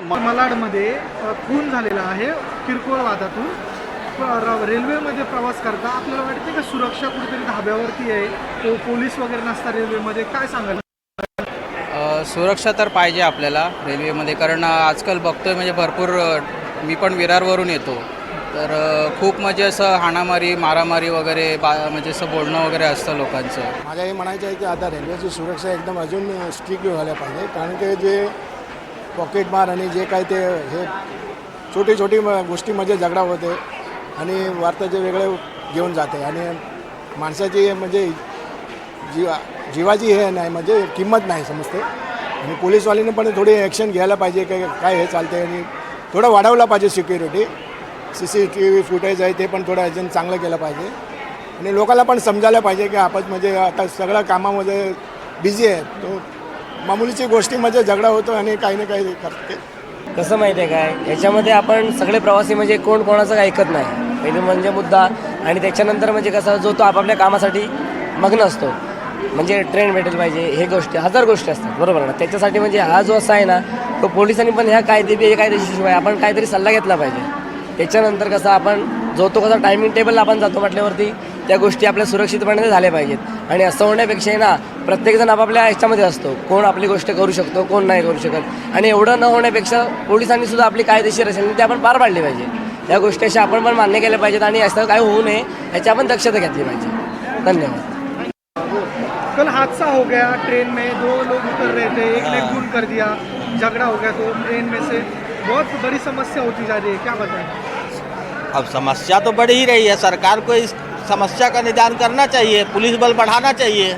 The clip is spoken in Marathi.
मालाडमध्ये खून झालेला आहे किरकोळ वादातून. रेल्वेमध्ये प्रवास करता आपल्याला वाटते का सुरक्षा कुठेतरी धाब्यावरती आहे, तो पोलीस वगैरे नसता रेल्वेमध्ये, काय सांगाल? सुरक्षा तर पाहिजे आपल्याला रेल्वेमध्ये, कारण आजकाल बघतोय म्हणजे भरपूर मी पण विरारवरून येतो, तर खूप म्हणजे असं हाणामारी मारामारी वगैरे म्हणजे असं बोलणं वगैरे असतं लोकांचं. माझं हे म्हणायचं आहे की आता रेल्वेची सुरक्षा एकदम अजून स्ट्रिक्ट व्हायला पाहिजे, कारण की जे पॉकेटमार आणि जे काय ते हे छोटी छोटी गोष्टीमध्ये झगडा होते आणि वार्ताचे वेगळे घेऊन जाते आणि माणसाची म्हणजे जीवाची हे नाही म्हणजे किंमत नाही समजते. आणि पोलीसवाल्यांनी पण थोडी ॲक्शन घ्यायला पाहिजे की काय हे चालते आणि थोडं वाढवलं पाहिजे सिक्युरिटी. CCTV फुटेज आहे ते पण थोडं अजून चांगलं केलं पाहिजे आणि लोकांना पण समजायला पाहिजे की आपण म्हणजे आता सगळं कामामध्ये बिझी आहे, तो मामुलीची गोष्टीमध्ये झगडा होतो आणि काही ना काही करते. कसं माहिती आहे काय, याच्यामध्ये आपण सगळे प्रवासी म्हणजे कोण कोणाचं ऐकत नाही पहिले म्हणजे मुद्दा. आणि त्याच्यानंतर म्हणजे कसं जो तो आपापल्या कामासाठी मग्न असतो, म्हणजे ट्रेन भेटेल पाहिजे, हे गोष्टी हजार गोष्टी असतात बरोबर ना. त्याच्यासाठी म्हणजे हा जो असा आहे ना, तो पोलिसांनी पण ह्या कायदेशीर आपण काहीतरी सल्ला घेतला पाहिजे. त्याच्यानंतर कसं आपण जो तो कसा टायमिंग टेबलला आपण जातो म्हटल्यावरती त्या गोष्टी आपल्या सुरक्षितपणे झाल्या पाहिजेत. आणि असं होण्यापेक्षा ना प्रत्येकजण आपापल्या ह्याच्यामध्ये असतो, कोण आपली गोष्ट करू शकतो कोण नाही करू शकत. आणि एवढं न होण्यापेक्षा पोलिसांनी सुद्धा आपली कायदेशीर असेल ते आपण पार पाडली पाहिजे. या गोष्टी अशा आपण पण मान्य केल्या पाहिजेत आणि असं काय होऊ नये याची आपण दक्षता घेतली पाहिजे. धन्यवाद. कल हादसा हो गया, ट्रेन में 2 लोग उतर रहे थे, एक ने खून कर दिया, झगड़ा हो गया, तो ट्रेन में से बहुत बड़ी समस्या होती जा रही है, क्या बताएं? अब समस्या तो बढ़ ही रही है, सरकार को इस समस्या का निदान करना चाहिए, पुलिस बल बढ़ाना चाहिए।